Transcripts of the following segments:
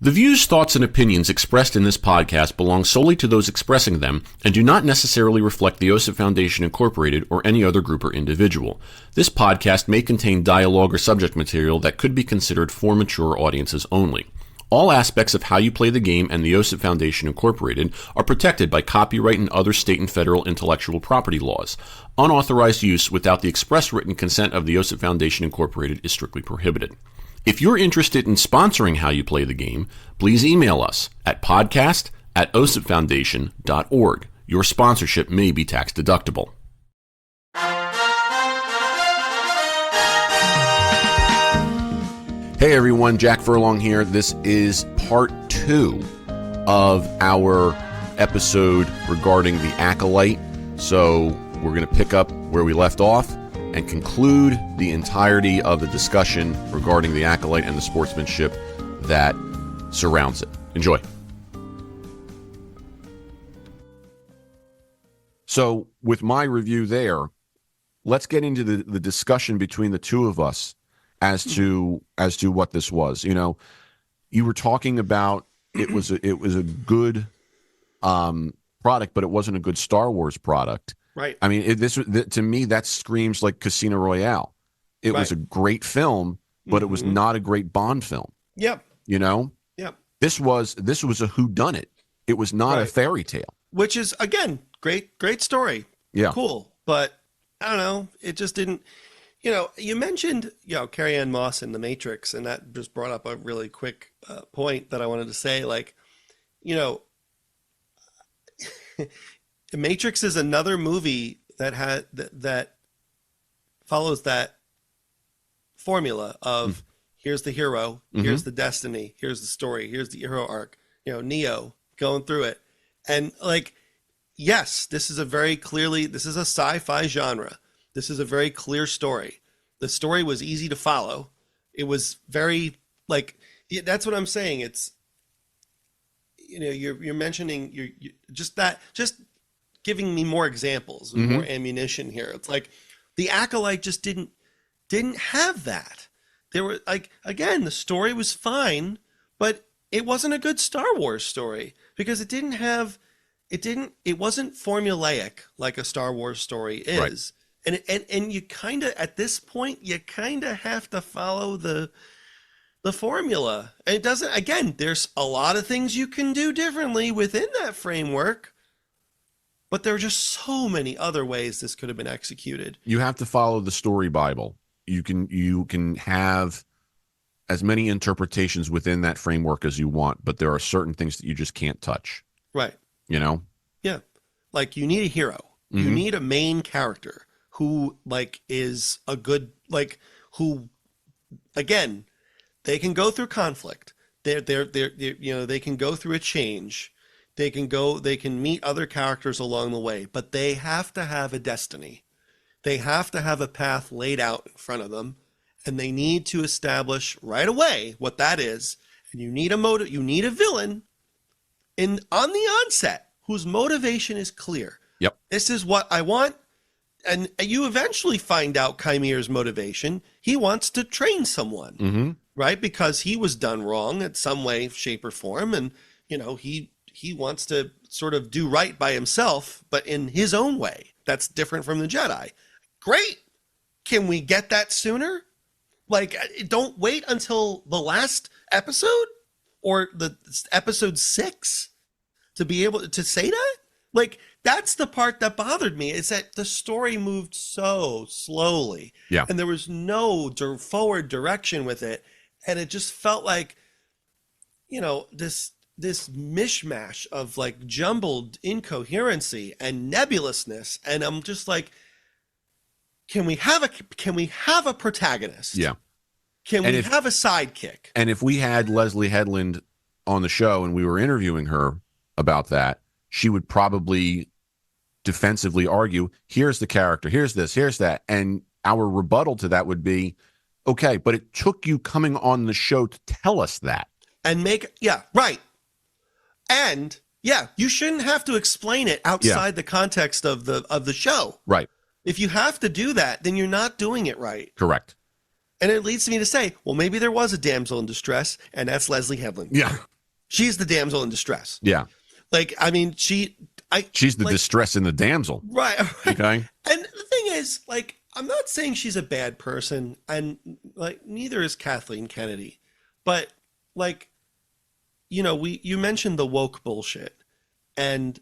The views, thoughts, and opinions expressed in this podcast belong solely to those expressing them and do not necessarily reflect the OSIP Foundation Incorporated or any other group or individual. This podcast may contain dialogue or subject material that could be considered for mature audiences only. All aspects of how you play the game and the OSIP Foundation Incorporated are protected by copyright and other state and federal intellectual property laws. Unauthorized use without the express written consent of the OSIP Foundation Incorporated is strictly prohibited. If you're interested in sponsoring How You Play the Game, please email us at podcast@osipfoundation.org. Your sponsorship may be tax deductible. Hey everyone, Jack Furlong here. This is part 2 of our episode regarding the Acolyte. So we're going to pick up where we left off and conclude the entirety of the discussion regarding the Acolyte and the sportsmanship that surrounds it. Enjoy. So with my review there, let's get into the discussion between the two of us as to what this was. You know, you were talking about it was a good product, but it wasn't a good Star Wars product. Right. I mean, to me, that screams like Casino Royale. It was a great film, but it was not a great Bond film. Yep. You know? Yep. This was a whodunit. It was not a fairy tale. Which is, again, great story. Yeah. Cool. But, I don't know, it just didn't, you know, you mentioned, Carrie-Anne Moss in The Matrix, and that just brought up a really quick point that I wanted to say. Like, you know, The Matrix is another movie that follows that formula of here's the hero, here's the destiny, here's the story, here's the hero arc. You know, Neo going through it, and like, yes, this is a sci-fi genre. This is a very clear story. The story was easy to follow. It was very that's what I'm saying. It's, you know, you're mentioning you just giving me more examples and more ammunition here. It's like the Acolyte just didn't have that. There were, like, again, the story was fine, but it wasn't a good Star Wars story because it wasn't formulaic like a Star Wars story is. Right. And you kind of, at this point, you kind of have to follow the formula. And it doesn't, again, there's a lot of things you can do differently within that framework. But there are just so many other ways this could have been executed. You have to follow the story Bible. You can have as many interpretations within that framework as you want, but there are certain things that you just can't touch. Right. You know? Yeah. Like, you need a hero. You need a main character who, like, is a good, like, who, again, they can go through conflict. They're you know, they can go through a change. They can meet other characters along the way, but they have to have a destiny. They have to have a path laid out in front of them, and they need to establish right away what that is. And you need you need a villain on the onset whose motivation is clear. Yep. This is what I want. And you eventually find out Chymere's motivation. He wants to train someone, right? Because he was done wrong in some way, shape, or form. And, you know, he wants to sort of do right by himself, but in his own way. That's different from the Jedi. Great. Can we get that sooner? Like, don't wait until the last episode or the episode 6 to be able to say that. Like, that's the part that bothered me, is that the story moved so slowly. Yeah. And there was no forward direction with it. And it just felt like, you know, this mishmash of, like, jumbled incoherency and nebulousness. And I'm just like, can we have a protagonist? Yeah. Can we have a sidekick? And if we had Leslie Headland on the show and we were interviewing her about that, she would probably defensively argue, here's the character, here's this, here's that. And our rebuttal to that would be, okay, but it took you coming on the show to tell us that. And right. And you shouldn't have to explain it outside the context of the show. Right. If you have to do that, then you're not doing it right. Correct. And it leads me to say, well, maybe there was a damsel in distress, and that's Leslie Headland. Yeah. She's the damsel in distress. Yeah. Like, I mean, she's the distress in the damsel. Right. Okay. And the thing is, like, I'm not saying she's a bad person, and like neither is Kathleen Kennedy, but like, you mentioned the woke bullshit, and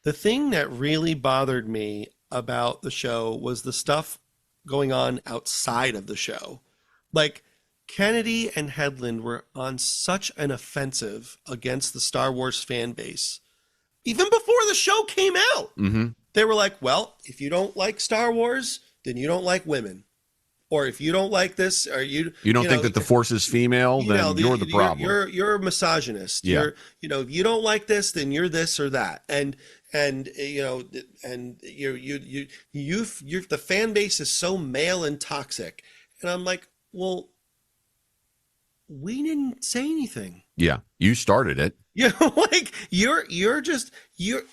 the thing that really bothered me about the show was the stuff going on outside of the show. Like, Kennedy and Headland were on such an offensive against the Star Wars fan base. Even before the show came out, they were like, well, if you don't like Star Wars, then you don't like women. Or if you don't like this, or you don't think that the Force is female, then you're the problem. You're a misogynist. Yeah. If you don't like this, then you're this or that. And you're the fan base is so male and toxic. And I'm like, well, we didn't say anything. Yeah, you started it. Like you're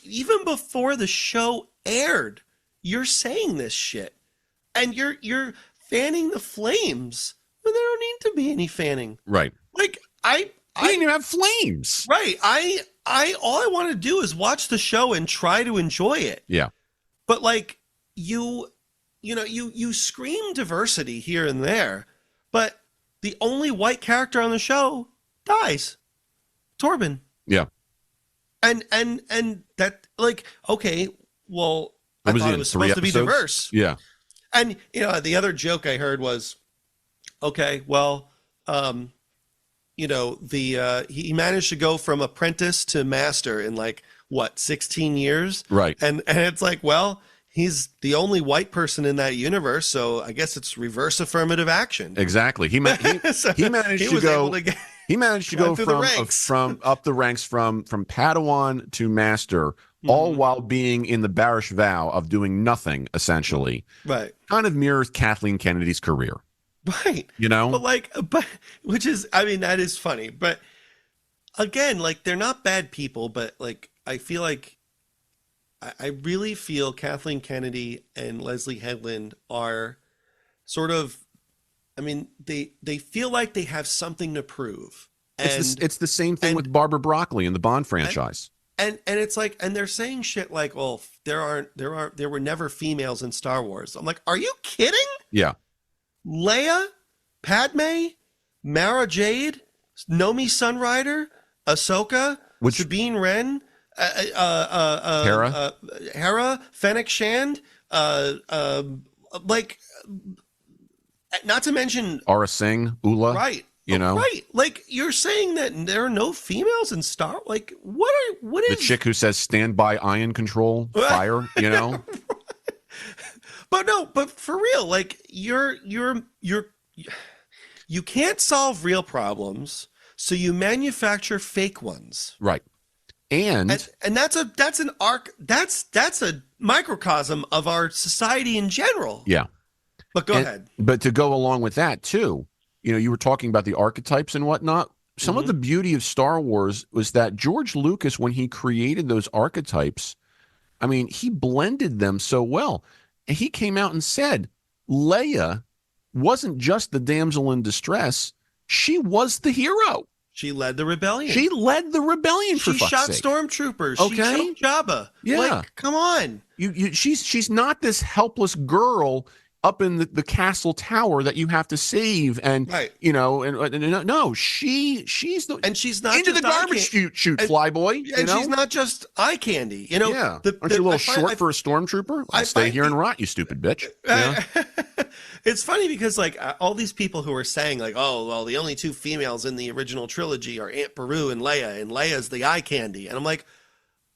even before the show aired, you're saying this shit, and you're fanning the flames when there don't need to be any fanning. Right. Like I didn't even have flames. Right. All I want to do is watch the show and try to enjoy it. Yeah. But like you scream diversity here and there, but the only white character on the show dies. Torben. Yeah. And that, like, okay, well, I thought it was supposed to be diverse. Yeah. And the other joke I heard was, okay, well, he managed to go from apprentice to master in 16 years. Right. And it's like, well, he's the only white person in that universe, so I guess it's reverse affirmative action. Exactly. He managed to go from up the ranks from Padawan to master, all while being in the bearish vow of doing nothing, essentially. Right. Kind of mirrors Kathleen Kennedy's career. Right. But which is, I mean, that is funny. But again, they're not bad people, but I feel like I really feel Kathleen Kennedy and Leslie Headland are sort of, I mean, they feel like they have something to prove. And it's the same thing with Barbara Broccoli in the Bond franchise. And it's like, and they're saying shit like, well, there were never females in Star Wars. I'm like, are you kidding? Yeah. Leia, Padme, Mara Jade, Nomi Sunrider, Ahsoka, Sabine Wren, Hera, Fennec Shand, not to mention Aura Singh, Ula. Right. Right. Like, you're saying that there are no females in Star, what is the chick who says stand by ion control fire, But for real, you can't solve real problems, so you manufacture fake ones. Right. And that's a microcosm of our society in general. Yeah. But go ahead. But to go along with that too, you were talking about the archetypes and whatnot. Some of the beauty of Star Wars was that George Lucas, when he created those archetypes, I mean, he blended them so well. And he came out and said, Leia wasn't just the damsel in distress. She was the hero. She led the rebellion. She shot stormtroopers. Okay. She choked Jabba. Yeah. Come on. She's not this helpless girl up in the castle tower that you have to save, and right. No, she's the, and she's not into just the garbage chute, flyboy. And she's not just eye candy. Yeah, aren't you a little short for a stormtrooper? I'll stay here and rot, you stupid bitch. It's funny because all these people who are saying oh well, the only two females in the original trilogy are Aunt Beru and Leia's the eye candy, and I'm like,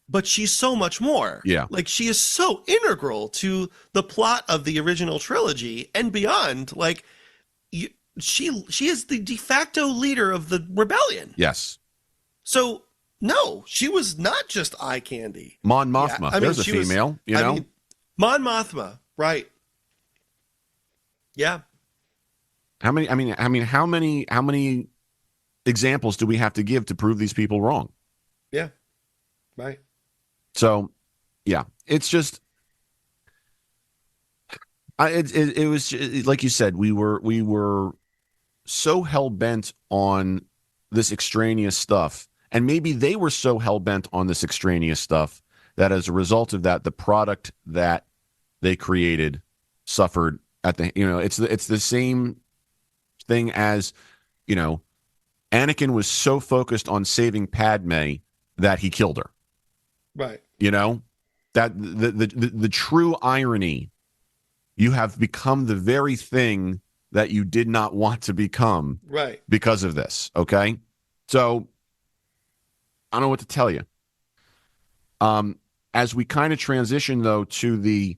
but she's so much more. Yeah. She is so integral to the plot of the original trilogy and beyond. She is the de facto leader of the rebellion. Yes. So, no, she was not just eye candy. Mon Mothma. Yeah, there's a female, Mon Mothma, right. Yeah. How many examples do we have to give to prove these people wrong? Yeah. Right. So, yeah, it's just, it was like you said, we were so hell bent on this extraneous stuff. And maybe they were so hell-bent on this extraneous stuff that as a result of that, the product that they created suffered at the, it's the same thing as, Anakin was so focused on saving Padme that he killed her. Right. That the true irony, you have become the very thing that you did not want to become, right, because of this. Okay. So I don't know what to tell you. As we kind of transition though to the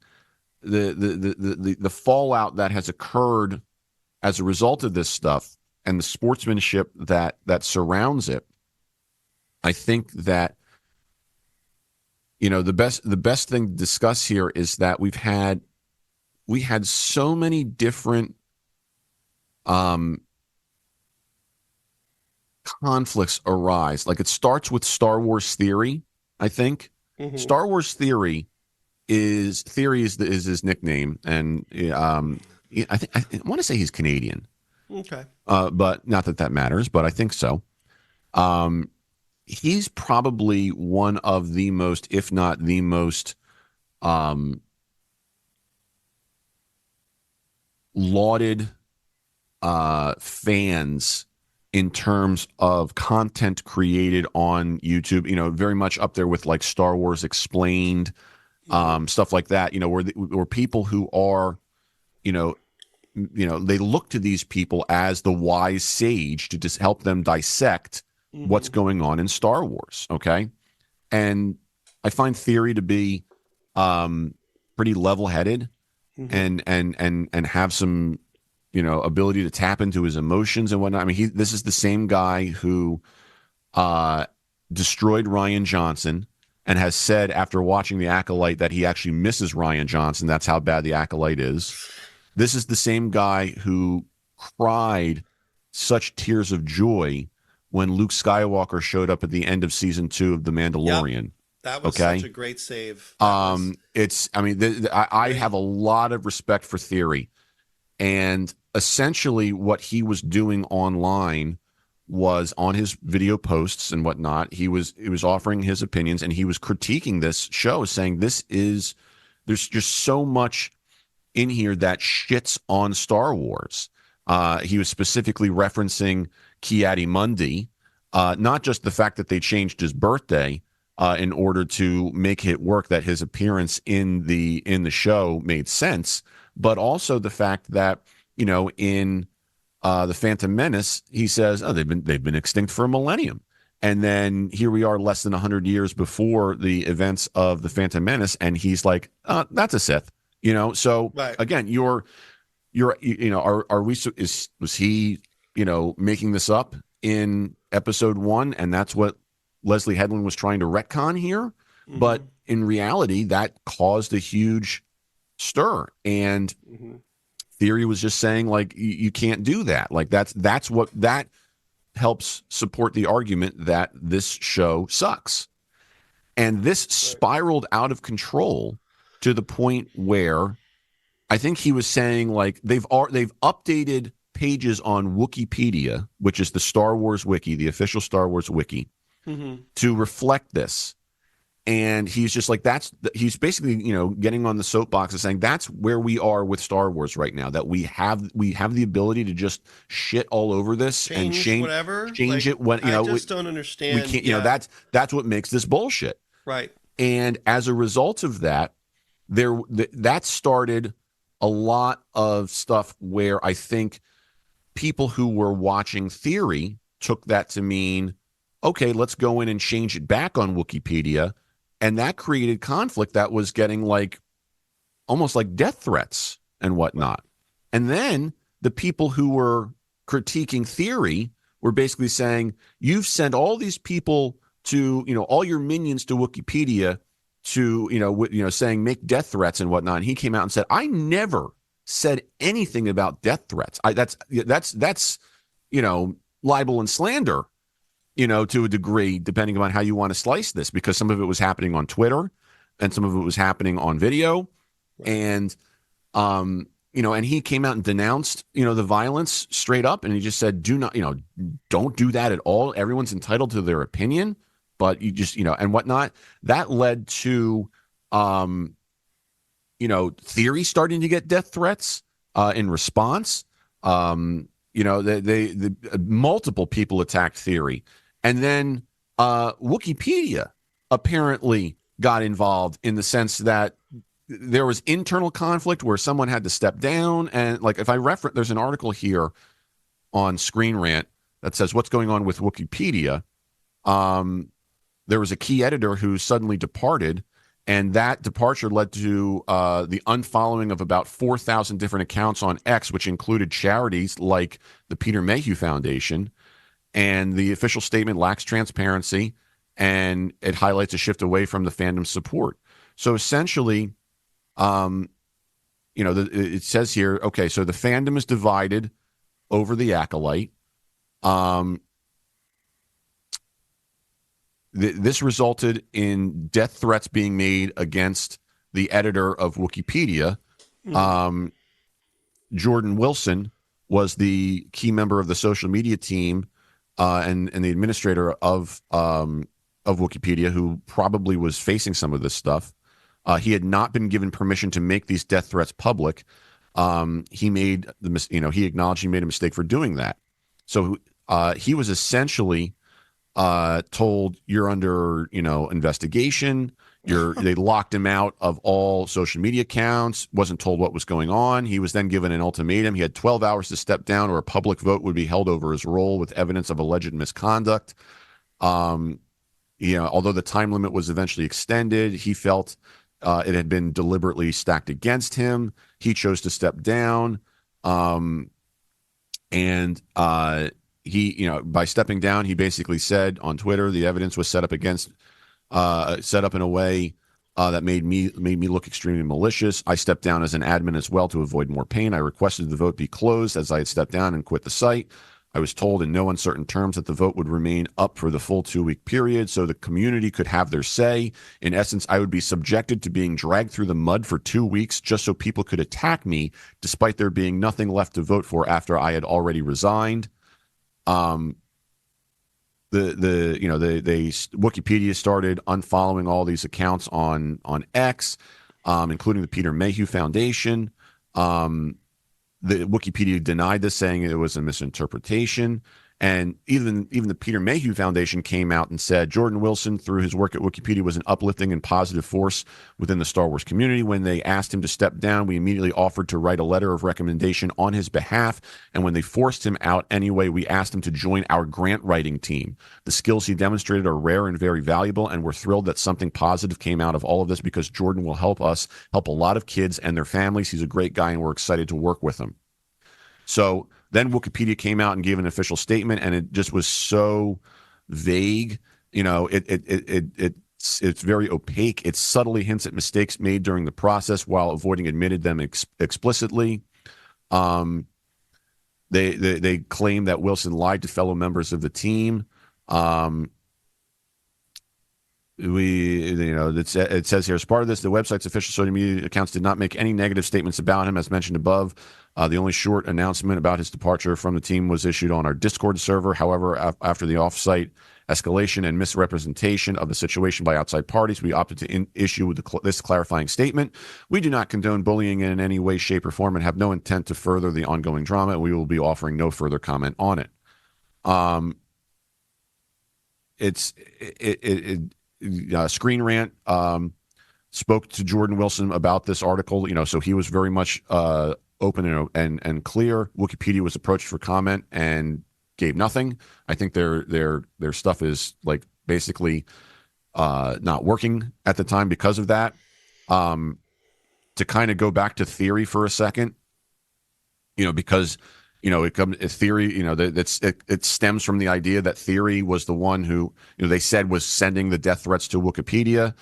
fallout that has occurred as a result of this stuff and the sportsmanship that surrounds it, I think that the best thing to discuss here is that we had so many different conflicts arise. Like, it starts with Star Wars Theory, I think. Mm-hmm. Star Wars Theory is his nickname, and I want to say he's Canadian. Okay. But not that matters, but I think so. He's probably one of the most, if not the most, lauded fans in terms of content created on YouTube. Very much up there with like Star Wars Explained, stuff like that. Where people who are, they look to these people as the wise sage to just help them dissect what's going on in Star Wars. Okay. And I find Theory to be pretty level-headed and have some, ability to tap into his emotions and whatnot. I mean, this is the same guy who destroyed Rian Johnson and has said after watching The Acolyte that he actually misses Rian Johnson. That's how bad The Acolyte is. This is the same guy who cried such tears of joy when Luke Skywalker showed up at the end of season 2 of The Mandalorian. Yep. That was such a great save. I have a lot of respect for Theory, and essentially what he was doing online was, on his video posts and whatnot, he was offering his opinions, and he was critiquing this show, saying there's just so much in here that shits on Star Wars. He was specifically referencing Ki-Adi-Mundi, not just the fact that they changed his birthday in order to make it work that his appearance in the show made sense, but also the fact that in the Phantom Menace, he says, "Oh, they've been extinct for a millennium," and then here we are, less than 100 years before the events of the Phantom Menace, and he's like, "That's a Sith," So right. Again, was he making this up in episode 1, and that's what Leslie Headland was trying to retcon here? Mm-hmm. But in reality, that caused a huge stir, and Theory was just saying, like, you can't do that. Like, that's what that helps support the argument that this show sucks. And this spiraled out of control to the point where I think he was saying, like, they've updated pages on Wikipedia, which is the Star Wars wiki, the official Star Wars wiki, to reflect this. And he's just like, he's basically, getting on the soapbox and saying that's where we are with Star Wars right now, that we have the ability to just shit all over this and change whatever, it when, I just don't understand. We can't, that's what makes this bullshit. Right. And as a result of that, that started a lot of stuff where I think people who were watching Theory took that to mean, okay, let's go in and change it back on Wikipedia. And that created conflict that was getting like almost like death threats and whatnot. And then the people who were critiquing Theory were basically saying, you've sent all these people to, all your minions to Wikipedia to, saying make death threats and whatnot. And he came out and said, I never said anything about death threats. That's libel and slander, to a degree, depending on how you want to slice this, because some of it was happening on Twitter and some of it was happening on video. Right. And, and he came out and denounced, the violence straight up. And he just said, do not, don't do that at all. Everyone's entitled to their opinion, but you just, and whatnot. That led to, Theory starting to get death threats in response. They multiple people attacked Theory. And then Wikipedia apparently got involved in the sense that there was internal conflict where someone had to step down. And like, if I reference, there's an article here on Screen Rant that says what's going on with Wikipedia. There was a key editor who suddenly departed, and that departure led to the unfollowing of about 4,000 different accounts on X, which included charities like the Peter Mayhew Foundation. And the official statement lacks transparency, and it highlights a shift away from the fandom support. So essentially, it says here, okay, so the fandom is divided over the Acolyte. This resulted in death threats being made against the editor of Wikipedia. Jordan Wilson was the key member of the social media team and the administrator of Wikipedia, who probably was facing some of this stuff. He had not been given permission to make these death threats public. He made he acknowledged he made a mistake for doing that. So he was essentially told, you're under, investigation. They locked him out of all social media accounts, wasn't told what was going on. He was then given an ultimatum. He had 12 hours to step down or a public vote would be held over his role with evidence of alleged misconduct. Although the time limit was eventually extended, he felt it had been deliberately stacked against him. He chose to step down. He, by stepping down, he basically said on Twitter, the evidence was set up in a way that made me look extremely malicious. I stepped down as an admin as well to avoid more pain. I requested the vote be closed as I had stepped down and quit the site. I was told in no uncertain terms that the vote would remain up for the full 2-week period so the community could have their say. In essence, I would be subjected to being dragged through the mud for 2 weeks just so people could attack me, despite there being nothing left to vote for after I had already resigned. Wikipedia started unfollowing all these accounts on X, including the Peter Mayhew Foundation. The Wikipedia denied this, saying it was a misinterpretation. And even the Peter Mayhew Foundation came out and said Jordan Wilson, through his work at Wikipedia, was an uplifting and positive force within the Star Wars community. When they asked him to step down, we immediately offered to write a letter of recommendation on his behalf. And when they forced him out anyway, we asked him to join our grant writing team. The skills he demonstrated are rare and very valuable, and we're thrilled that something positive came out of all of this because Jordan will help us help a lot of kids and their families. He's a great guy, and we're excited to work with him. So then Wikipedia came out and gave an official statement, and it just was so vague. It's very opaque. It subtly hints at mistakes made during the process while avoiding admitting them explicitly. They claim that Wilson lied to fellow members of the team. It says here, as part of this, the website's official social media accounts did not make any negative statements about him, as mentioned above. The only short announcement about his departure from the team was issued on our Discord server. However, after the off-site escalation and misrepresentation of the situation by outside parties, we opted to issue this clarifying statement. We do not condone bullying in any way, shape, or form and have no intent to further the ongoing drama, and we will be offering no further comment on it. Screen Rant spoke to Jordan Wilson about this article, so he was very much open and clear. Wikipedia was approached for comment and gave nothing. I think their stuff is like basically not working at the time because of that. To kind of go back to Theory for a second, because it comes Theory, it stems from the idea that Theory was the one who they said was sending the death threats to Wikipedia.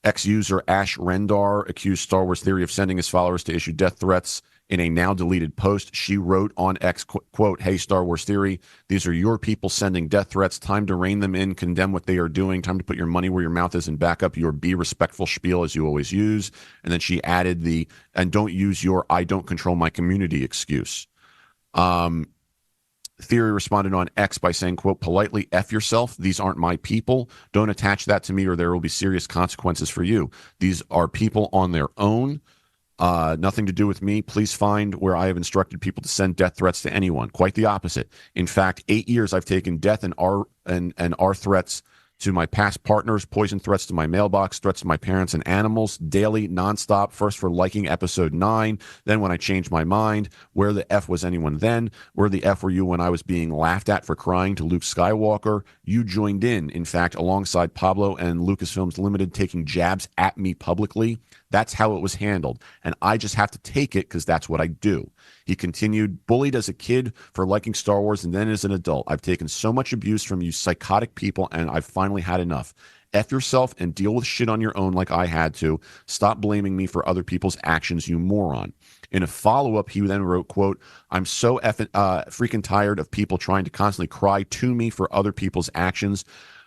Ex-user Ash Rendar accused Star Wars Theory of sending his followers to issue death threats In a now deleted post, she wrote on X, quote, "Hey, Star Wars Theory, these are your people sending death threats. Time to rein them in, condemn what they are doing. Time to put your money where your mouth is and back up your be respectful spiel as you always use." And then she added and don't use your "I don't control my community" excuse. Theory responded on X by saying, quote, "Politely F yourself. These aren't my people. Don't attach that to me or there will be serious consequences for you. These are people on their own. Nothing to do with me. Please find where I have instructed people to send death threats to anyone." Quite the opposite. In fact, 8 years I've taken death and R threats to my past partners, poison threats to my mailbox, threats to my parents and animals, daily, nonstop, first for liking episode 9, then when I changed my mind. Where the F was anyone then? Where the F were you when I was being laughed at for crying to Luke Skywalker? You joined in fact, alongside Pablo and Lucasfilms Limited, taking jabs at me publicly. That's how it was handled, and I just have to take it because that's what I do. He continued, "Bullied as a kid for liking Star Wars and then as an adult. I've taken so much abuse from you psychotic people, and I've finally had enough. F yourself and deal with shit on your own like I had to. Stop blaming me for other people's actions, you moron." In a follow-up, he then wrote, quote, "I'm so freaking tired of people trying to constantly cry to me for other people's actions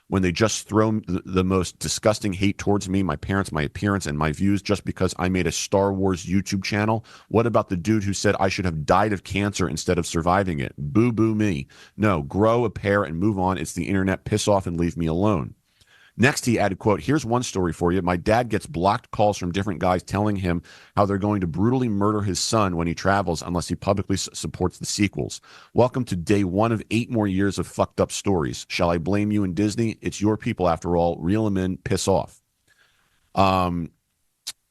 when they just throw the most disgusting hate towards me, my parents, my appearance, and my views just because I made a Star Wars YouTube channel. What about the dude who said I should have died of cancer instead of surviving it? Boo-boo me. No, grow a pair and move on. It's the internet. Piss off and leave me alone." Next, he added, quote, "Here's one story for you. My dad gets blocked calls from different guys telling him how they're going to brutally murder his son when he travels unless he publicly supports the sequels. Welcome to day 1 of 8 more years of fucked up stories. Shall I blame you and Disney? It's your people after all. Reel them in. Piss off."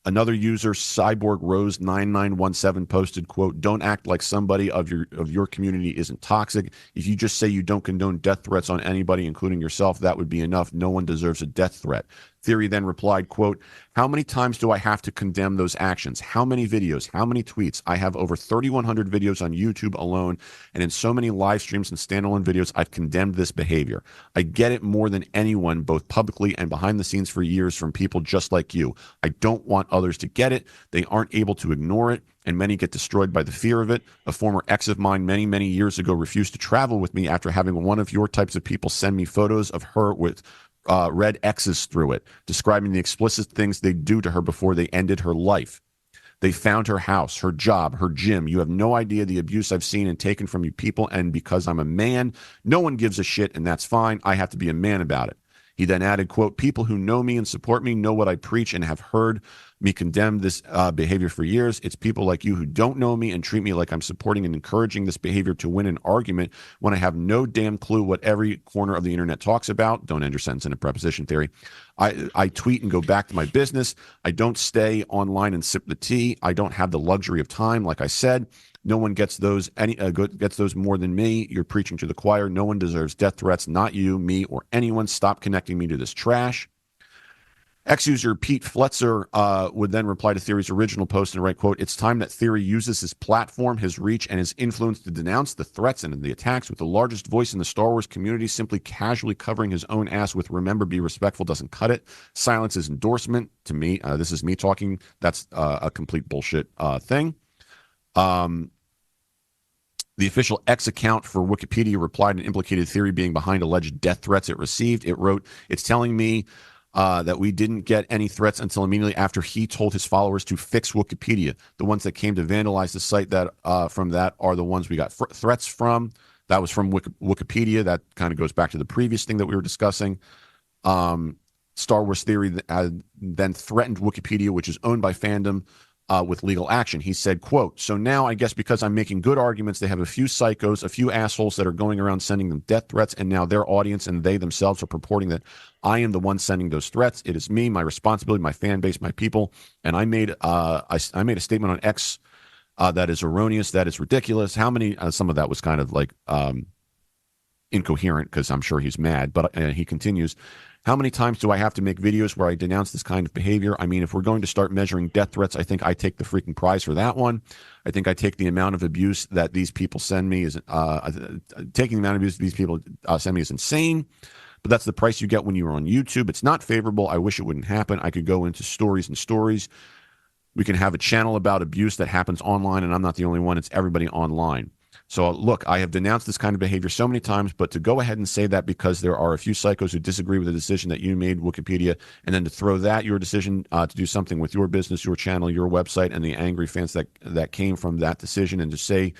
Another user, Cyborg Rose 9917, posted, quote, "Don't act like somebody of your community isn't toxic. If you just say you don't condone death threats on anybody, including yourself, that would be enough. No one deserves a death threat." Theory then replied, quote, "How many times do I have to condemn those actions? How many videos? How many tweets? I have over 3,100 videos on YouTube alone, and in so many live streams and standalone videos, I've condemned this behavior. I get it more than anyone, both publicly and behind the scenes for years from people just like you. I don't want others to get it. They aren't able to ignore it, and many get destroyed by the fear of it. A former ex of mine many, many years ago refused to travel with me after having one of your types of people send me photos of her with red X's through it, describing the explicit things they do to her before they ended her life. They found her house, her job, her gym. You have no idea the abuse I've seen and taken from you people, and because I'm a man, no one gives a shit, and that's fine. I have to be a man about it." He then added, quote, "People who know me and support me know what I preach and have heard me condemn this behavior for years. It's people like you who don't know me and treat me like I'm supporting and encouraging this behavior to win an argument when I have no damn clue what every corner of the internet talks about." Don't end your sentence in a preposition, Theory. I tweet and go back to my business. I don't stay online and sip the tea. I don't have the luxury of time, like I said. No one gets those gets those more than me. You're preaching to the choir. No one deserves death threats, not you, me, or anyone. Stop connecting me to this trash. Ex-user Pete Fletzer would then reply to Theory's original post and write, quote, "It's time that Theory uses his platform, his reach, and his influence to denounce the threats and the attacks with the largest voice in the Star Wars community. Simply casually covering his own ass with 'remember, be respectful' doesn't cut it. Silence is endorsement." To me, this is me talking. That's a complete bullshit thing. The official X account for Wikipedia replied and implicated Theory being behind alleged death threats it received. It wrote, "It's telling me that we didn't get any threats until immediately after he told his followers to fix Wikipedia. The ones that came to vandalize the site from that are the ones we got threats from." That was from Wikipedia. That kind of goes back to the previous thing that we were discussing. Star Wars Theory then threatened Wikipedia, which is owned by Fandom, with legal action. He said, quote, "So now I guess because I'm making good arguments, they have a few psychos, a few assholes that are going around sending them death threats, and now their audience and they themselves are purporting that I am the one sending those threats. It is me, my responsibility, my fan base, my people." And I made a statement on X that is erroneous, that is ridiculous. How many? Some of that was kind of like incoherent because I'm sure he's mad. But he continues, "How many times do I have to make videos where I denounce this kind of behavior? I mean, if we're going to start measuring death threats, I think I take the freaking prize for that one. I think I take the amount of abuse that these people send me is taking the amount of abuse these people send me is insane. But that's the price you get when you're on YouTube. It's not favorable. I wish it wouldn't happen. I could go into stories and stories. We can have a channel about abuse that happens online, and I'm not the only one. It's everybody online. So look, I have denounced this kind of behavior so many times, but to go ahead and say that because there are a few psychos who disagree with the decision that you made, Wikipedia, and then to throw that your decision to do something with your business, your channel, your website, and the angry fans that came from that decision, and to say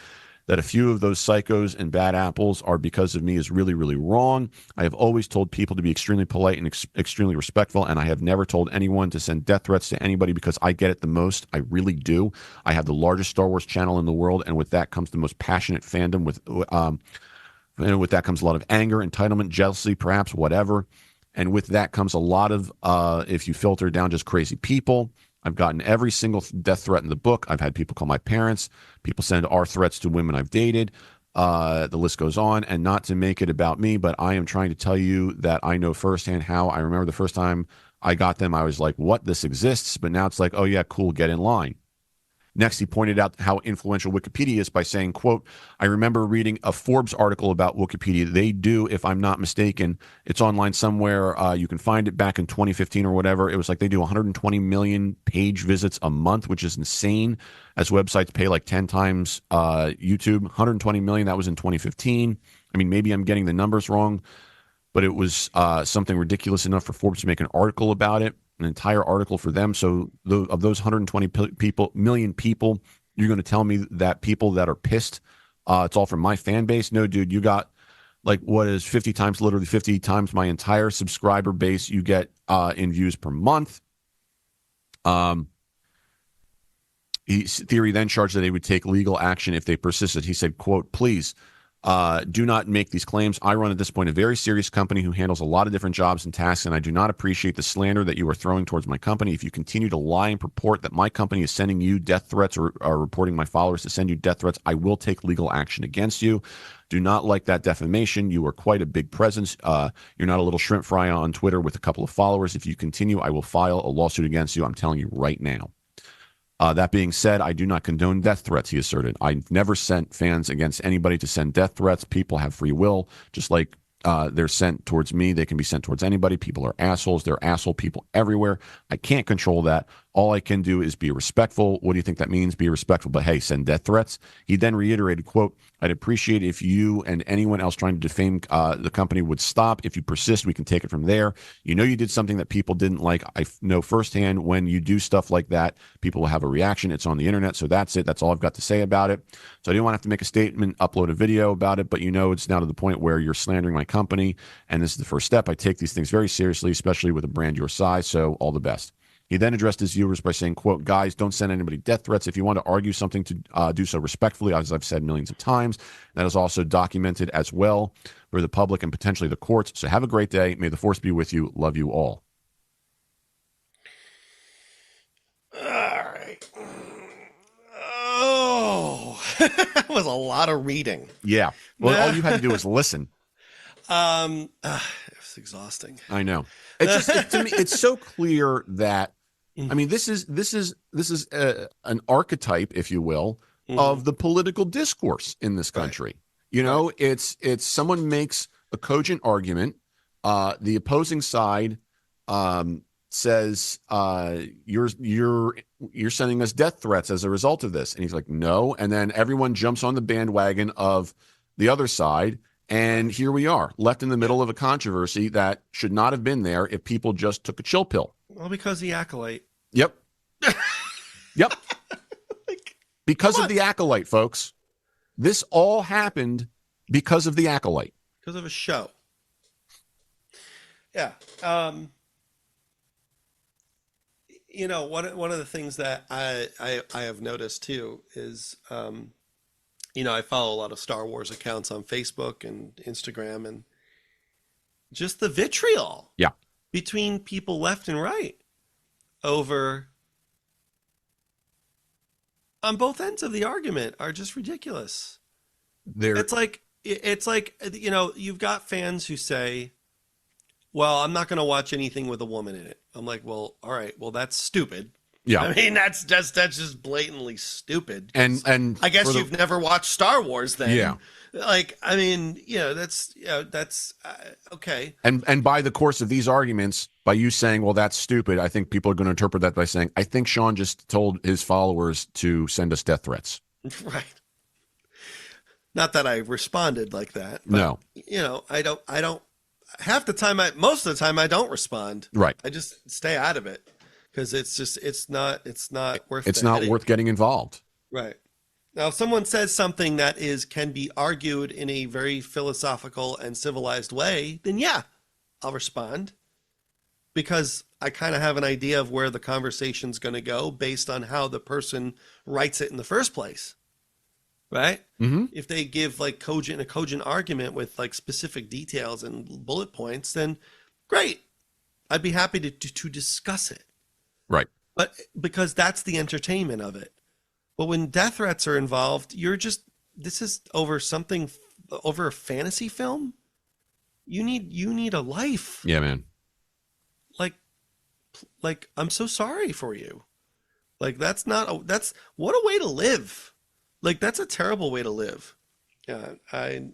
that a few of those psychos and bad apples are because of me is really, really wrong. I have always told people to be extremely polite and extremely respectful, and I have never told anyone to send death threats to anybody because I get it the most. I really do. I have the largest Star Wars channel in the world, and with that comes the most passionate fandom. And with that comes a lot of anger, entitlement, jealousy, perhaps, whatever. And with that comes a lot of, if you filter down, just crazy people. I've gotten every single death threat in the book. I've had people call my parents. People send our threats to women I've dated. The list goes on. And not to make it about me, but I am trying to tell you that I know firsthand how. I remember the first time I got them, I was like, what? This exists? But now it's like, oh, yeah, cool, get in line. Next, he pointed out how influential Wikipedia is by saying, quote, I remember reading a Forbes article about Wikipedia. They do, if I'm not mistaken, it's online somewhere. You can find it back in 2015 or whatever. It was like they do 120 million page visits a month, which is insane, as websites pay like 10 times YouTube. 120 million, that was in 2015. I mean, maybe I'm getting the numbers wrong, but it was something ridiculous enough for Forbes to make an article about it. An entire article for them. So of those 120 million people, you're going to tell me that people that are pissed, it's all from my fan base? No, dude, you got like what is 50 times, literally 50 times my entire subscriber base you get in views per month. Theory then charged that they would take legal action if they persisted. He said, quote, please, do not make these claims. I run at this point a very serious company who handles a lot of different jobs and tasks, and I do not appreciate the slander that you are throwing towards my company. If you continue to lie and purport that my company is sending you death threats or are reporting my followers to send you death threats, I will take legal action against you. Do not like that defamation. You are quite a big presence. You're not a little shrimp fry on Twitter with a couple of followers. If you continue, I will file a lawsuit against you. I'm telling you right now. That being said, I do not condone death threats, he asserted. I've never sent fans against anybody to send death threats. People have free will, just like they're sent towards me. They can be sent towards anybody. People are assholes. They're asshole people everywhere. I can't control that. All I can do is be respectful. What do you think that means? Be respectful, but hey, send death threats. He then reiterated, quote, I'd appreciate if you and anyone else trying to defame the company would stop. If you persist, we can take it from there. You know you did something that people didn't like. I know firsthand when you do stuff like that, people will have a reaction. It's on the internet, so that's it. That's all I've got to say about it. So I didn't want to have to make a statement, upload a video about it, but you know it's now to the point where you're slandering my company, and this is the first step. I take these things very seriously, especially with a brand your size, so all the best. He then addressed his viewers by saying, quote, guys, don't send anybody death threats. If you want to argue something, to do so respectfully, as I've said millions of times. That is also documented as well for the public and potentially the courts. So have a great day. May the force be with you. Love you all. All right. Oh, that was a lot of reading. Yeah. Well, all you had to do was listen. It was exhausting. I know. It's just to me, it's so clear that I mean, this is an archetype, if you will, of the political discourse in this country. Right. You know, it's someone makes a cogent argument. The opposing side says, "You're sending us death threats as a result of this," and he's like, "No," and then everyone jumps on the bandwagon of the other side. And here we are, left in the middle of a controversy that should not have been there if people just took a chill pill. Well, because the Acolyte. Yep. Yep. Like, because of the Acolyte, folks. This all happened because of the Acolyte. Because of a show. Yeah. You know, one of the things that I have noticed too is you know, I follow a lot of Star Wars accounts on Facebook and Instagram, and just the vitriol between people left and right over on both ends of the argument are just ridiculous. It's like, you know, you've got fans who say, well, I'm not going to watch anything with a woman in it. I'm like, well, all right, well, that's stupid. Yeah, I mean that's just blatantly stupid. And I guess you've never watched Star Wars then. Yeah, like I mean, you know, that's okay. And by the course of these arguments, by you saying, well, that's stupid, I think people are going to interpret that by saying, I think Sean just told his followers to send us death threats. Right. Not that I responded like that. But, No. I don't, most of the time I don't respond. Right. I just stay out of it because it's not worth It's not headache. worth getting involved. Right. Now, if someone says something that can be argued in a very philosophical and civilized way, then yeah, I'll respond because I kind of have an idea of where the conversation's going to go based on how the person writes it in the first place. Right? Mm-hmm. If they give a cogent argument with specific details and bullet points, then great. I'd be happy to discuss it. Right. But because that's the entertainment of it. But when death threats are involved, this is over a fantasy film. You need a life. Yeah, man. Like I'm so sorry for you. That's what a way to live. That's a terrible way to live. Yeah, I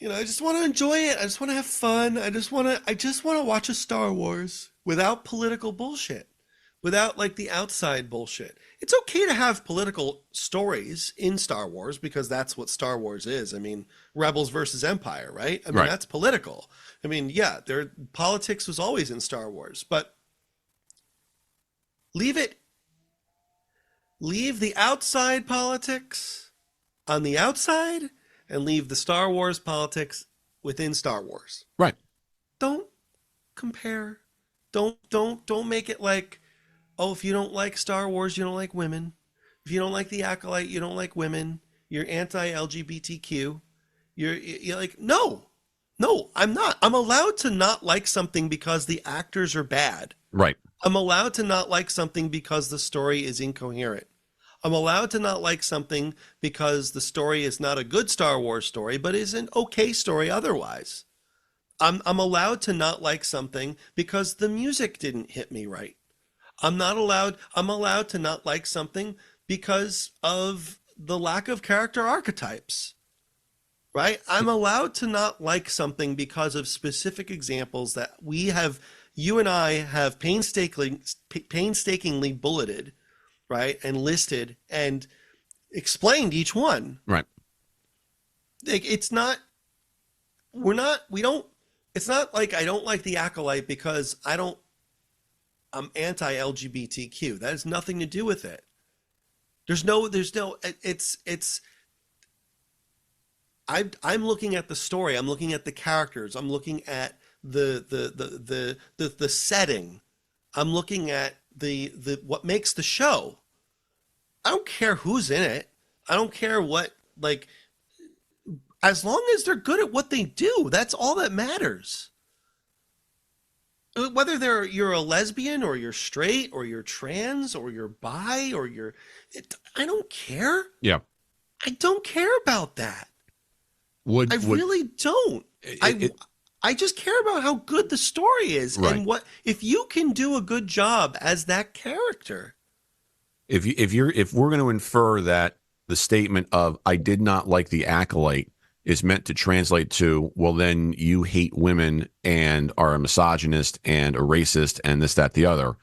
just want to enjoy it. I just want to have fun. I just want to watch a Star Wars without political bullshit, without the outside bullshit. It's okay to have political stories in Star Wars because that's what Star Wars is. I mean, Rebels versus Empire, right? I mean, Right. That's political. I mean, yeah, politics was always in Star Wars, but leave the outside politics on the outside and leave the Star Wars politics within Star Wars. Right. Don't compare. Don't make it if you don't like Star Wars, you don't like women. If you don't like the Acolyte, you don't like women. You're anti-LGBTQ. You're like, no, I'm not. I'm allowed to not like something because the actors are bad. Right. I'm allowed to not like something because the story is incoherent. I'm allowed to not like something because the story is not a good Star Wars story, but is an okay story otherwise. I'm allowed to not like something because the music didn't hit me right. I'm allowed to not like something because of the lack of character archetypes. Right? I'm allowed to not like something because of specific examples that you and I have painstakingly bulleted, right? And listed and explained each one. Right. It's not like I don't like the Acolyte because I'm anti-LGBTQ. That has nothing to do with it. I'm looking at the story. I'm looking at the characters. I'm looking at the setting. I'm looking at the what makes the show. I don't care who's in it. I don't care as long as they're good at what they do, that's all that matters. Whether you're a lesbian or you're straight or you're trans or you're bi or I don't care. Yeah. I don't care about that. I really don't. I just care about how good the story is. Right. And if you can do a good job as that character. If we're going to infer that the statement of I did not like the Acolyte is meant to translate to, well, then you hate women and are a misogynist and a racist and this, that, the other,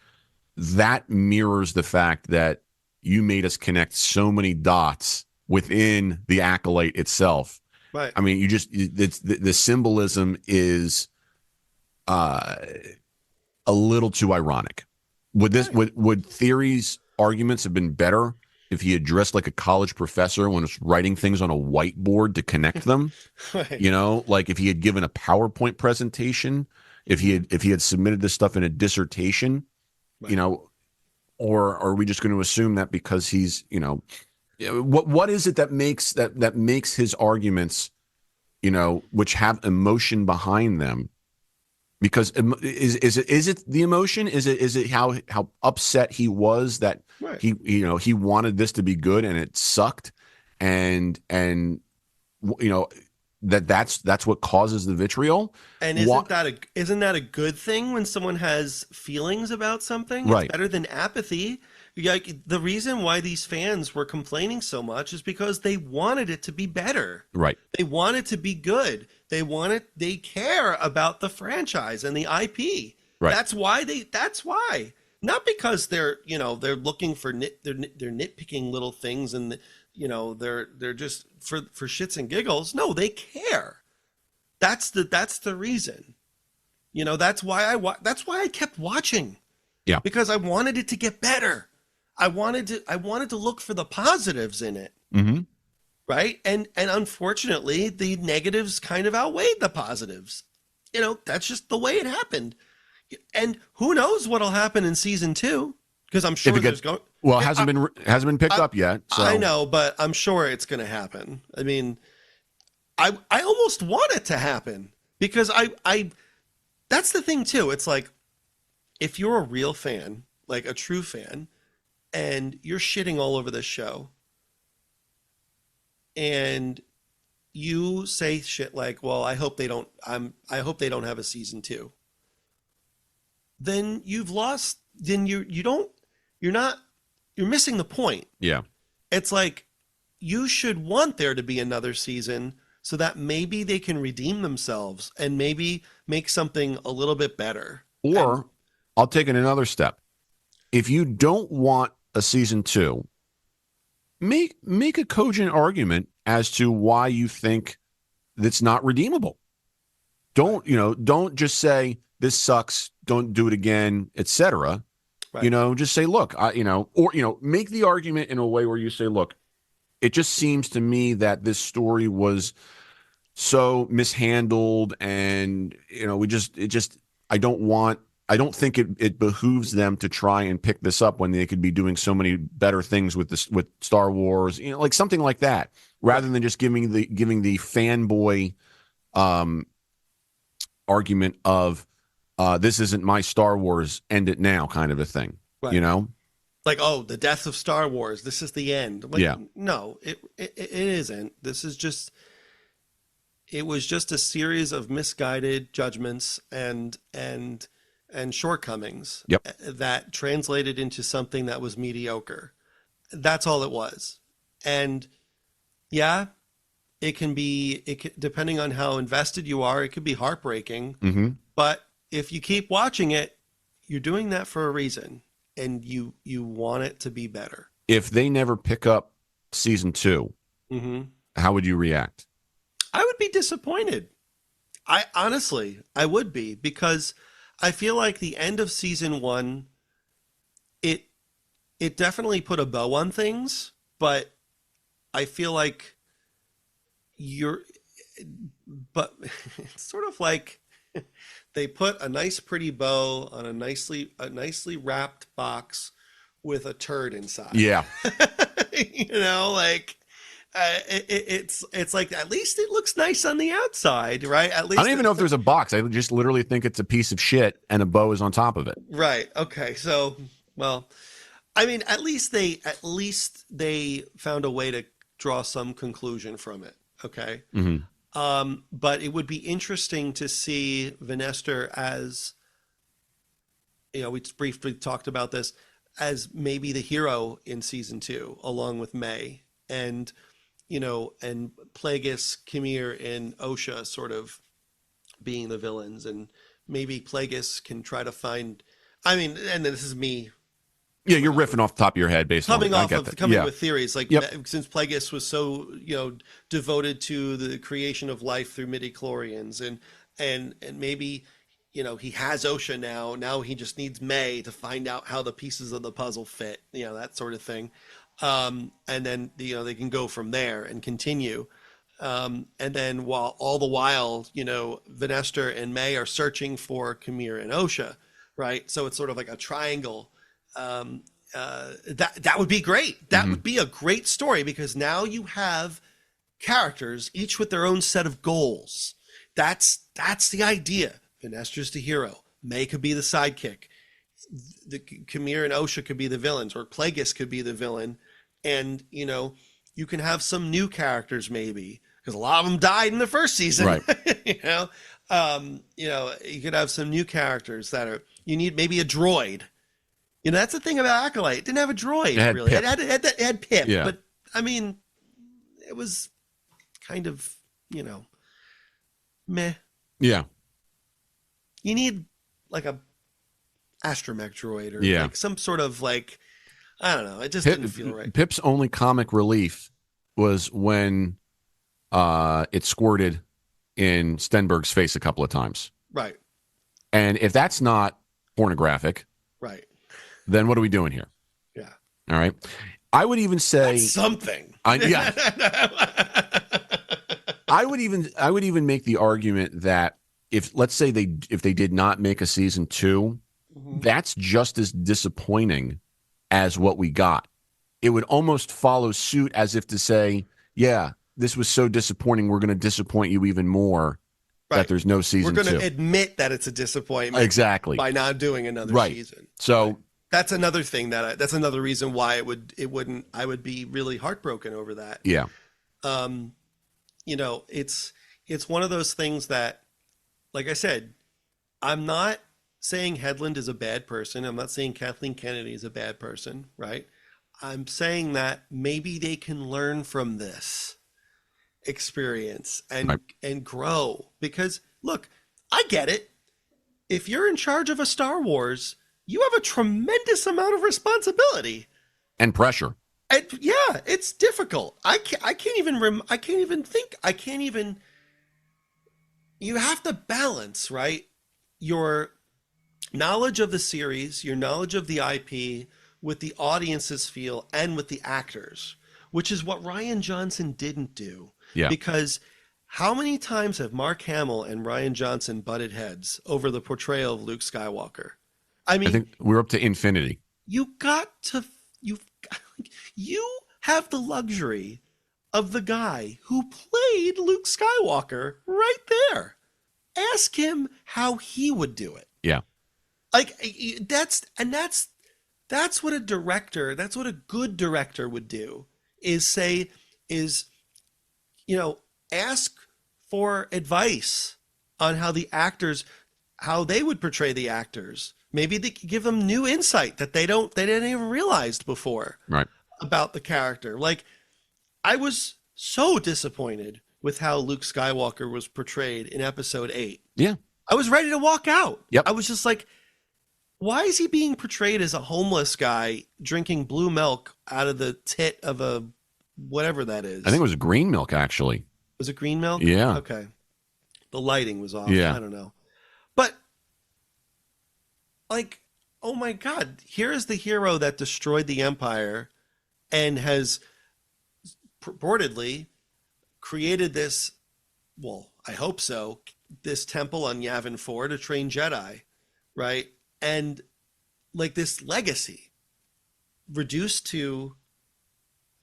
that mirrors the fact that you made us connect so many dots within the Acolyte itself. Right. I mean, the symbolism is a little too ironic. Would Theory's arguments have been better if he had dressed like a college professor when was writing things on a whiteboard to connect them? Right. Like if he had given a PowerPoint presentation, if he had submitted this stuff in a dissertation, Right. Or are we just going to assume that because he's, what is it that makes his arguments, which have emotion behind them? Because is it the emotion? Is it how upset he was that Right. he wanted this to be good and it sucked, and that's what causes the vitriol. And isn't that a good thing when someone has feelings about something? Right. It's better than apathy. The reason why these fans were complaining so much is because they wanted it to be better. Right. They want it to be good. They care about the franchise and the IP. Right. That's why. Not because they're looking for they're nitpicking little things and they're just for shits and giggles. No, they care. That's the reason. That's why I kept watching. Yeah. Because I wanted it to get better. I wanted to look for the positives in it. Mm-hmm. Right? And unfortunately, the negatives kind of outweighed the positives. That's just the way it happened. And who knows what'll happen in season 2? Because I'm sure there's going. Well, it hasn't been picked up yet. So. I know, but I'm sure it's going to happen. I mean, I almost want it to happen because I that's the thing too. It's like if you're a real fan, like a true fan, and you're shitting all over this show, and you say shit like, "Well, I hope they don't have a season 2." Then you've lost. Then you're missing the point. Yeah. It's like you should want there to be another season so that maybe they can redeem themselves and maybe make something a little bit better. Or I'll take it another step. If you don't want a season 2, make a cogent argument as to why you think that's not redeemable. Don't just say this sucks, don't do it again, etc. Right. Just say, look, make the argument in a way where you say, look, it just seems to me that this story was so mishandled and, I don't think it behooves them to try and pick this up when they could be doing so many better things with Star Wars, like something like that, rather than just giving the fanboy argument of this isn't my Star Wars, end it now kind of a thing, right. Like, oh, the death of Star Wars, this is the end. Like, yeah. No, it isn't. This is just, it was just a series of misguided judgments and shortcomings. Yep. That translated into something that was mediocre. That's all it was. And yeah, depending on how invested you are, it could be heartbreaking. Mm-hmm. But if you keep watching it, you're doing that for a reason, and you want it to be better. If they never pick up season 2, mm-hmm. How would you react? I would be disappointed. I would be, because I feel like the end of season 1, it definitely put a bow on things, but I feel like but it's sort of like they put a nice pretty bow on a nicely wrapped box with a turd inside. Yeah. It's like, at least it looks nice on the outside, right? At least I don't even know if there's a box. I just literally think it's a piece of shit and a bow is on top of it. Right. Okay. So, well, I mean, at least they found a way to draw some conclusion from it. Okay. Mm-hmm. But it would be interesting to see Vanester as, we briefly talked about this, as maybe the hero in season 2, along with May, and Plagueis, Kimir, and Osha sort of being the villains, and maybe Plagueis can try to find, and this is me. Yeah, you're riffing off the top of your head, basically. Coming with theories, like, yep. Since Plagueis was so devoted to the creation of life through midichlorians, and maybe he has Osha now. Now he just needs May to find out how the pieces of the puzzle fit. That sort of thing, and then they can go from there and continue. And then all the while, Vanester and May are searching for Kimir and Osha, right? So it's sort of like a triangle. That would be great. That would be a great story, because now you have characters, each with their own set of goals. That's the idea. Vanester's the hero. May could be the sidekick. The Kimir and Osha could be the villains, or Plagueis could be the villain. And, you can have some new characters maybe, because a lot of them died in the first season. Right. You could have some new characters you need maybe a droid. That's the thing about Acolyte. It didn't have a droid, really. Pip. It had Pip. Yeah. But, it was kind of, meh. Yeah. You need like a astromech droid or Yeah. like some sort of like, I don't know. It just didn't feel right. Pip's only comic relief was when it squirted in Stenberg's face a couple of times. Right. And if that's not pornographic, right, then what are we doing here? Yeah. All right. I would even say That's something. Yeah. I would even make the argument that if let's say if they did not make a season 2, that's just as disappointing as what we got. It would almost follow suit as if to say, yeah, this was so disappointing, we're going to disappoint you even more that there's no season 2. We're going to admit that it's a disappointment exactly by not doing another season. So that's another thing that's another reason why I would be really heartbroken over that. Yeah. You know, it's one of those things that, like I said, I'm not saying Hedlund is a bad person. I'm not saying Kathleen Kennedy is a bad person, right? I'm saying that maybe they can learn from this experience and grow. Because look, I get it. If you're in charge of a Star Wars, you have a tremendous amount of responsibility and pressure. And yeah, it's difficult. You have to balance, right? Your knowledge of the series, your knowledge of the IP with the audience's feel and with the actors, which is what Rian Johnson didn't do. Yeah. Because how many times have Mark Hamill and Rian Johnson butted heads over the portrayal of Luke Skywalker? I mean, I think we're up to infinity. You have the luxury of the guy who played Luke Skywalker right there. Ask him how he would do it. Yeah. Like that's what a good director would do ask for advice on how they would portray the actors. Maybe they could give them new insight that they didn't even realized before. Right. About the character. Like, I was so disappointed with how Luke Skywalker was portrayed in episode 8. Yeah. I was ready to walk out. Yep. I was just like, why is he being portrayed as a homeless guy drinking blue milk out of the tit of a whatever that is? I think it was green milk, actually. Was it green milk? Yeah. Okay. The lighting was off. Yeah. I don't know. But, like, oh my God, here is the hero that destroyed the Empire and has purportedly created this, well, I hope so, this temple on Yavin 4 to train Jedi, right? And like this legacy reduced to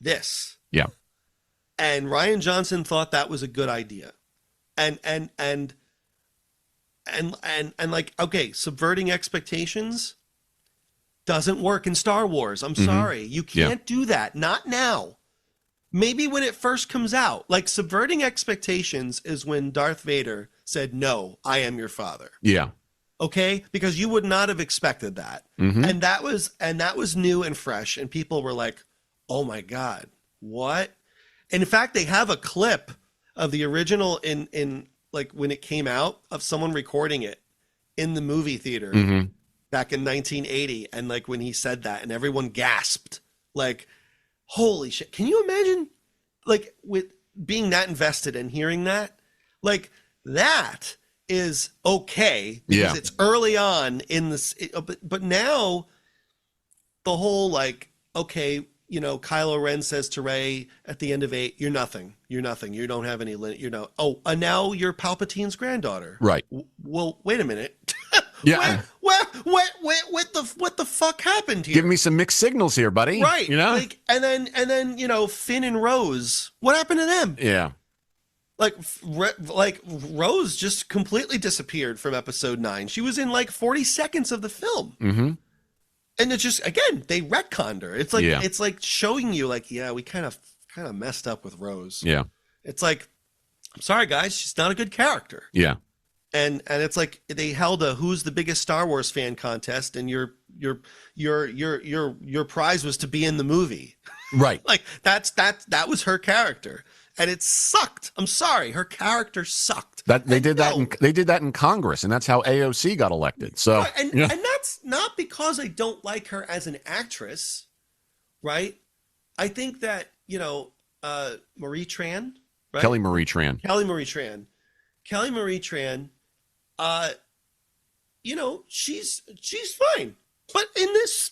this. Yeah. And Rian Johnson thought that was a good idea. And like, okay, subverting expectations doesn't work in Star Wars. I'm sorry. You can't do that. Not now. Maybe when it first comes out. Like, subverting expectations is when Darth Vader said, "No, I am your father." Yeah. Okay? Because you would not have expected that. And that was new and fresh. And people were like, oh my God, what? And in fact, they have a clip of the original in like when it came out of someone recording it in the movie theater back in 1980. And like when he said that and everyone gasped, like, holy shit. Can you imagine like with being that invested and hearing that? Like that is okay because it's early on in this, but now the whole like, okay, you know, Kylo Ren says to Rey at the end of 8, you're nothing. You don't have any, and now you're Palpatine's granddaughter. Right. Well, wait a minute. Yeah. What the fuck happened here? Give me some mixed signals here, buddy. Right. You know? Like, and then, you know, Finn and Rose, what happened to them? Yeah. Like Rose just completely disappeared from episode 9. She was in like 40 seconds of the film. And it's just, again, they retconned her. It's like, it's like showing you like, yeah, we kind of messed up with Rose. Yeah. It's like, I'm sorry guys, she's not a good character. Yeah. And it's like they held a who's the biggest Star Wars fan contest, and your prize was to be in the movie. Right. Like that was her character. and it sucked. I'm sorry, her character sucked. They did that in Congress, and that's how AOC got elected. So, right. And that's not because I don't like her as an actress, right? I think that Marie Tran, right? Kelly Marie Tran, she's fine, but in this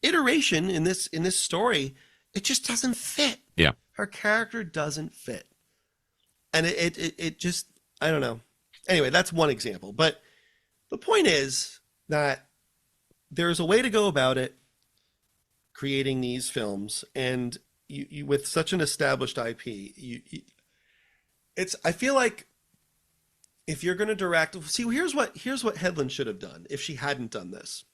iteration, in this story, it just doesn't fit. Yeah, her character doesn't fit, and it just, I don't know. Anyway, that's one example, but the point is that there's a way to go about it, creating these films, and you with such an established IP, I feel like if you're going to direct, see, here's what Hedlund should have done if she hadn't done this.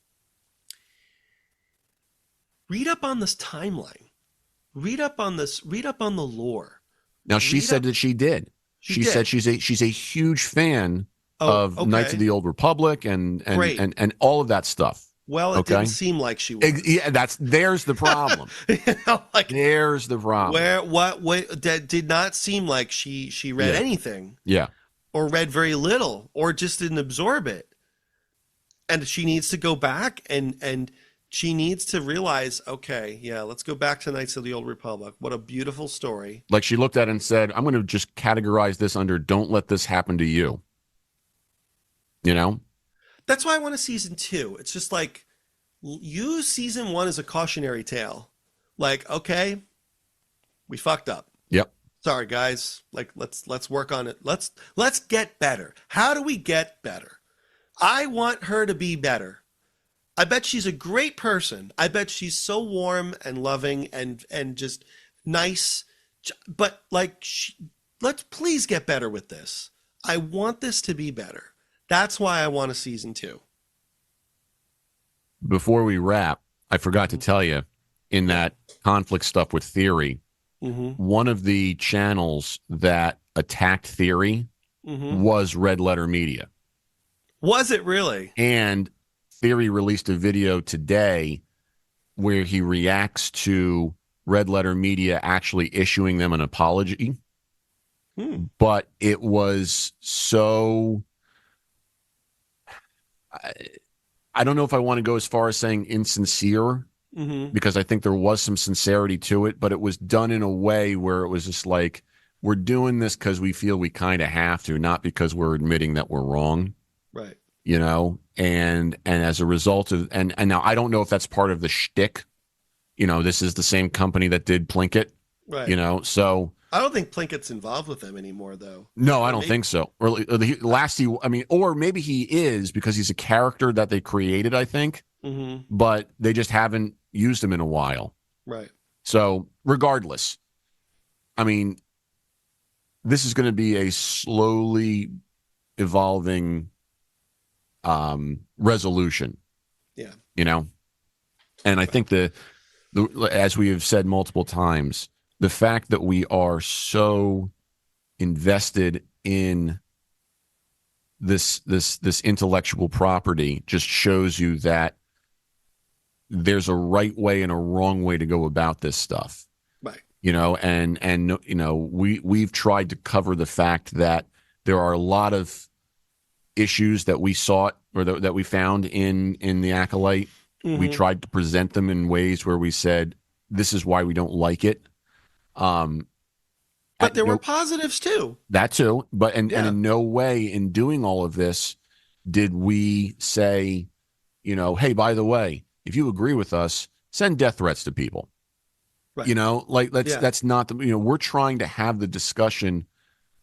Read up on this timeline. Read up on the lore. Now, she said that she did. She said she's a huge fan of Knights of the Old Republic and all of that stuff. Well, it didn't seem like she was. Yeah, there's the problem. There's the problem. What that did not seem like she read anything. Yeah. Or read very little, or just didn't absorb it. And she needs to go back and she needs to realize, okay, yeah, let's go back to Knights of the Old Republic. What a beautiful story. Like, she looked at it and said, I'm going to just categorize this under "don't let this happen to you." You know? That's why I want a season 2. It's just like, use season 1 as a cautionary tale. Like, okay, we fucked up. Yep. Sorry, guys. Like, let's work on it. Let's get better. How do we get better? I want her to be better. I bet she's a great person. I bet she's so warm and loving and just nice. But like, let's please get better with this. I want this to be better. That's why I want a season 2. Before we wrap, I forgot to tell you, in that conflict stuff with Theory, one of the channels that attacked Theory was Red Letter Media. Was it really? And Theory released a video today where he reacts to Red Letter Media actually issuing them an apology. But it was so... I don't know if I want to go as far as saying insincere, because I think there was some sincerity to it, but it was done in a way where it was just like, we're doing this because we feel we kind of have to, not because we're admitting that we're wrong. Right. You know, and as a result of, and now I don't know if that's part of the shtick. You know, this is the same company that did Plinkett. Right. You know, so I don't think Plinkett's involved with them anymore, though. No, I don't think so. Or or maybe he is, because he's a character that they created, I think. But they just haven't used him in a while. Right. So regardless, I mean, this is going to be a slowly evolving resolution. Yeah. You know, and I think the as we have said multiple times, the fact that we are so invested in this intellectual property just shows you that there's a right way and a wrong way to go about this stuff. Right. You know, and you know, we've tried to cover the fact that there are a lot of issues that we sought, or that we found in the Acolyte. We tried to present them in ways where we said, this is why we don't like it. But there were positives too. That too. But and in no way in doing all of this did we say, you know, hey, by the way, if you agree with us, send death threats to people. Right. You know, like that's not the, you know, we're trying to have the discussion,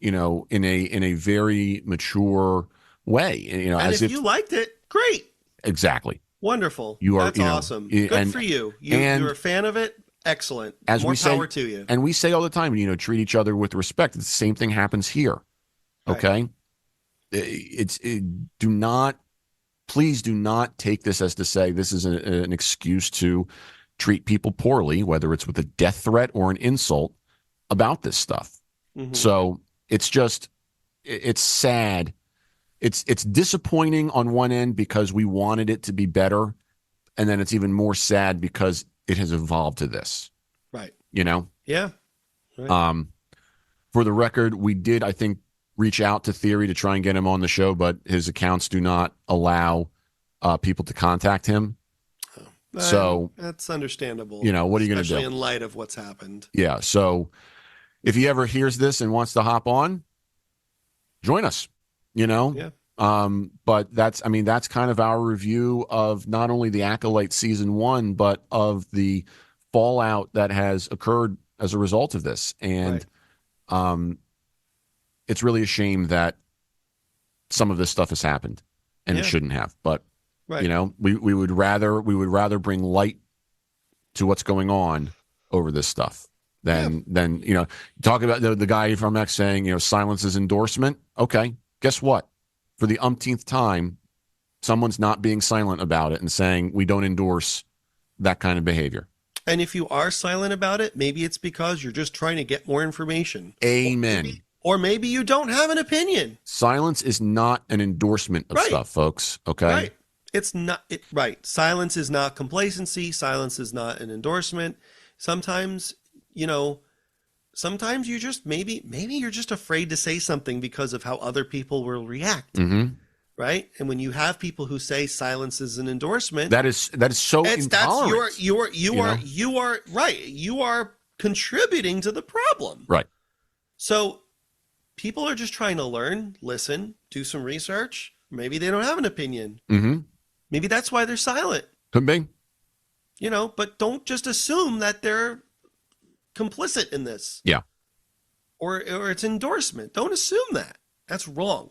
you know, in a very mature way. You know, and if you liked it, great. Exactly. Wonderful. That's awesome. Good for you. You're a fan of it. Excellent. As More we say, power to you. And we say all the time, you know, treat each other with respect. The same thing happens here. Okay. Right. Please do not take this as to say this is an excuse to treat people poorly, whether it's with a death threat or an insult about this stuff. So it's sad. It's disappointing on one end because we wanted it to be better. And then it's even more sad because it has evolved to this. Right. You know? Yeah. Right. For the record, we did, I think, reach out to Theory to try and get him on the show, but his accounts do not allow people to contact him. So that's understandable. What are you going to do? Especially in light of what's happened. Yeah. So if he ever hears this and wants to hop on, join us. Yeah. But that's kind of our review of not only the Acolyte season 1, but of the fallout that has occurred as a result of this. And it's really a shame that some of this stuff has happened, and it shouldn't have. But we would rather bring light to what's going on over this stuff than talk about the guy from X saying silence is endorsement. Okay, guess what? For the umpteenth time, someone's not being silent about it and saying we don't endorse that kind of behavior. And if you are silent about it, maybe it's because you're just trying to get more information. Amen. Or maybe you don't have an opinion. Silence is not an endorsement of stuff, folks. Okay. Right. It's not right. Silence is not complacency. Silence is not an endorsement. Sometimes, sometimes you just maybe you're just afraid to say something because of how other people will react. Mm-hmm. Right. And when you have people who say silence is an endorsement, that is so intolerant. You are right. You are contributing to the problem. Right. So people are just trying to learn, listen, do some research. Maybe they don't have an opinion. Mm-hmm. Maybe that's why they're silent. Could be. But don't just assume that they're complicit in this. Yeah. Or it's endorsement. Don't assume that. That's wrong.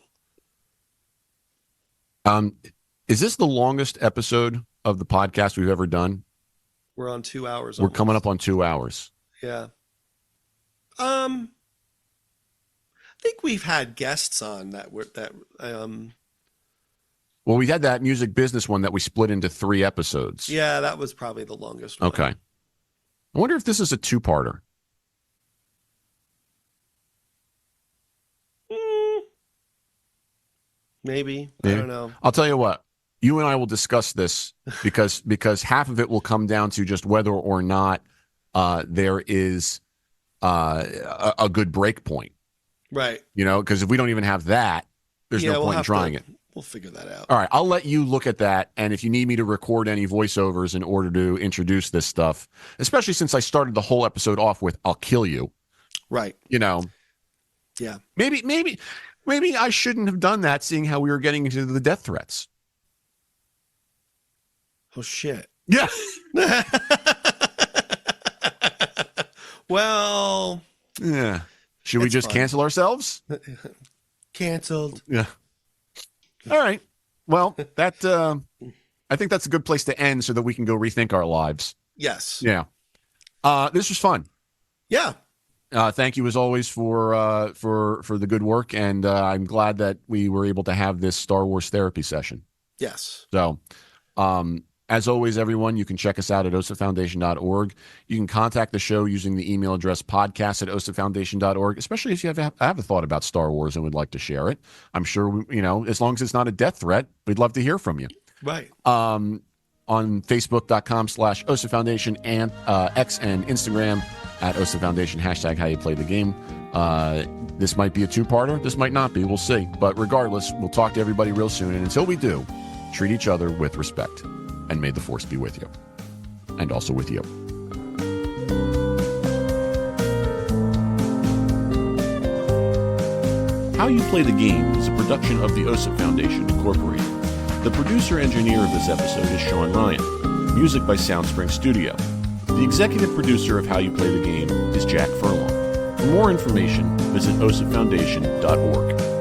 Is this the longest episode of the podcast we've ever done? We're on 2 hours. We're coming up on 2 hours. Yeah. I think we've had guests on Well, we had that music business one that we split into 3 episodes. Yeah, that was probably the longest one. Okay. I wonder if this is a 2-parter. Maybe. Yeah. I don't know. I'll tell you what. You and I will discuss this because half of it will come down to just whether or not there is a good break point. Right. Because if we don't even have that, there's no point in trying it. We'll figure that out. All right. I'll let you look at that. And if you need me to record any voiceovers in order to introduce this stuff, especially since I started the whole episode off with, I'll kill you. Right. Yeah. Maybe I shouldn't have done that, seeing how we were getting into the death threats. Oh, shit. Yeah. Well. Yeah. Should we just cancel ourselves? Canceled. Yeah. All right. Well, that I think that's a good place to end so that we can go rethink our lives. Yes. Yeah. This was fun. Yeah. Thank you as always for the good work, and I'm glad that we were able to have this Star Wars therapy session. Yes. So, as always, everyone, you can check us out at osafoundation.org. You can contact the show using the email address podcast@osafoundation.org, especially if you have a thought about Star Wars and would like to share it. I'm sure, as long as it's not a death threat, we'd love to hear from you. Right. On Facebook.com/osafoundation and X and Instagram @osafoundation, # how you play the game. This might be a 2-parter. This might not be. We'll see. But regardless, we'll talk to everybody real soon. And until we do, treat each other with respect. And may the Force be with you. And also with you. How You Play the Game is a production of the OSIP Foundation, Incorporated. The producer-engineer of this episode is Sean Ryan. Music by Soundspring Studio. The executive producer of How You Play the Game is Jack Furlong. For more information, visit osipfoundation.org.